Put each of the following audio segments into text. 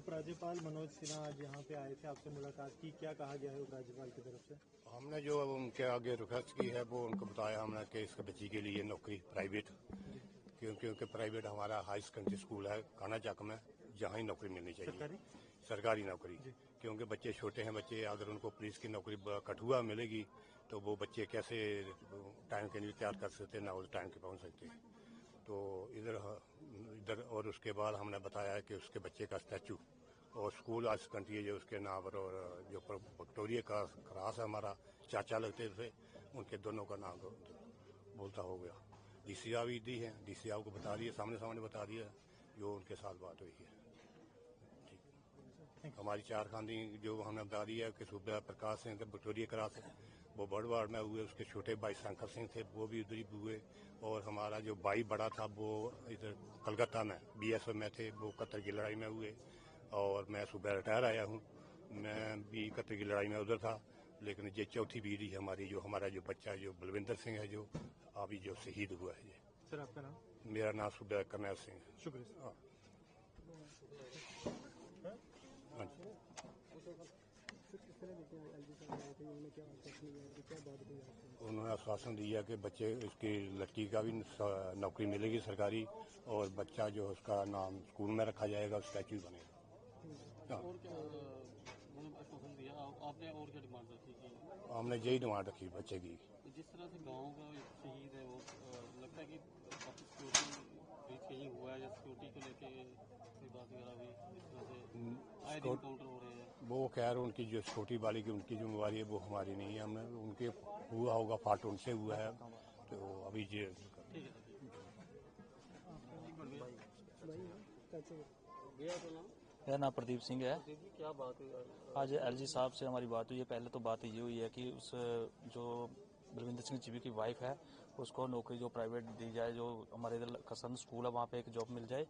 उपराज्यपाल मनोज सिन्हा आज यहाँ पे आए थे, आपसे मुलाकात की, क्या कहा गया है उपराज्यपाल की तरफ से? हमने जो उनके आगे रिक्वेस्ट की है वो उनको बताया हमने कि इसके बच्ची के लिए नौकरी प्राइवेट, क्योंकि प्राइवेट हमारा हाई सेकेंडरी स्कूल है काना चक में, जहाँ ही नौकरी मिलनी चाहिए, सरकारी नौकरी। क्योंकि बच्चे छोटे हैं, बच्चे अगर उनको पुलिस की नौकरी कठुआ मिलेगी तो वो बच्चे कैसे टाइम के लिए तैयार कर सकते ना उस टाइम के पहुँच सकते। तो इधर और उसके बाद हमने बताया कि उसके बच्चे का स्टैचू और स्कूल आज सेकेंडरी जो उसके नाम पर, और जो विक्टोरिया का क्रास है हमारा चाचा लगते थे, उनके दोनों का नाम बोलता हो गया। डीसी साहब भी दी है, डीसी साहब को बता दिया, सामने बता दिया जो उनके साथ बात हुई है। ठीक, हमारी चार खानदी जो हमने बता दिया है कि सूबेदार प्रकाश सिंह थे विक्टोरिया क्रास है, वो बड़वाड़ में हुए, उसके छोटे भाई शंकर सिंह थे वो भी उधर ही हुए, और हमारा जो भाई बड़ा था वो इधर कलकत्ता में BSF में थे, वो कतर की लड़ाई में हुए, और मैं सुबह रिटायर आया हूँ, मैं भी कतर की लड़ाई में उधर था। लेकिन ये चौथी पीढ़ी है हमारी, जो हमारा जो बच्चा जो बलविंदर सिंह है जो अभी जो शहीद हुआ है। सर आपका नाम? मेरा नाम सुबह करनैल सिंह। शुक्रिया। उन्होंने आश्वासन दिया कि बच्चे उसकी लड़की का भी नौकरी मिलेगी सरकारी, और बच्चा जो उसका नाम स्कूल में रखा जाएगा, स्टैचू बनेगा। और क्या आश्वासन दिया आपने, और क्या डिमांड रखी? हमने यही डिमांड रखी बच्चे की। जिस तरह से गांव का शहीद है, वो लगता है कि सिक्योरिटी कहीं हुआ है या सिक्योरिटी को लेके कोई बात वगैरह हुई, जिस तरह से आए दिन काउंटर हो रहे हैं? वो खैर उनकी जो छोटी वाली की उनकी जिम्मेवारी है, वो हमारी नहीं है। हमने उनके हुआ होगा, फाल्ट उनसे हुआ है, तो अभी ये मेरा नाम प्रदीप सिंह है। क्या बात है? आज LG साहब से हमारी बात हुई है। पहले तो बात ये हुई है कि उस जो बलविंदर सिंह जीवी की वाइफ है उसको नौकरी जो प्राइवेट दी जाए, जो हमारे इधर कसम स्कूल है वहाँ पे एक जॉब मिल जाए,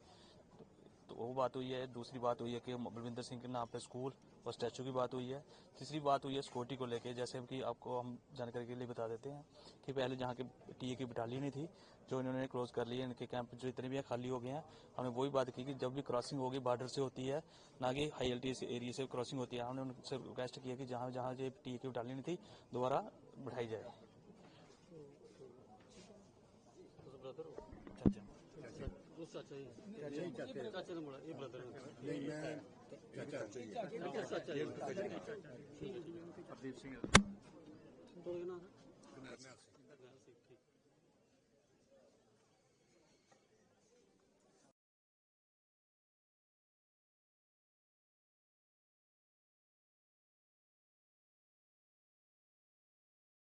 तो वो बात हुई है। दूसरी बात हुई है कि बलविंदर सिंह के नाम पे स्कूल और स्टैचू की बात हुई है। तीसरी बात हुई है सिक्योरिटी को लेके, जैसे कि आपको हम जानकारी के लिए बता देते हैं कि पहले जहाँ के टीए की बटालियन थी जो इन्होंने क्लोज कर ली है, इनके कैंप जो इतने भी हैं खाली हो गए हैं। हमने वही बात की कि जब भी क्रॉसिंग होगी बॉर्डर से होती है, ना कि हाई एल्टीट्यूड एरिया से क्रॉसिंग होती है, हमने उनसे रिक्वेस्ट किया कि जहाँ जहाँ जो टीए की बटालियन थी दोबारा बढ़ाई जाए। चाचा ने बोला ये ब्रदर प्रदीप सिंह।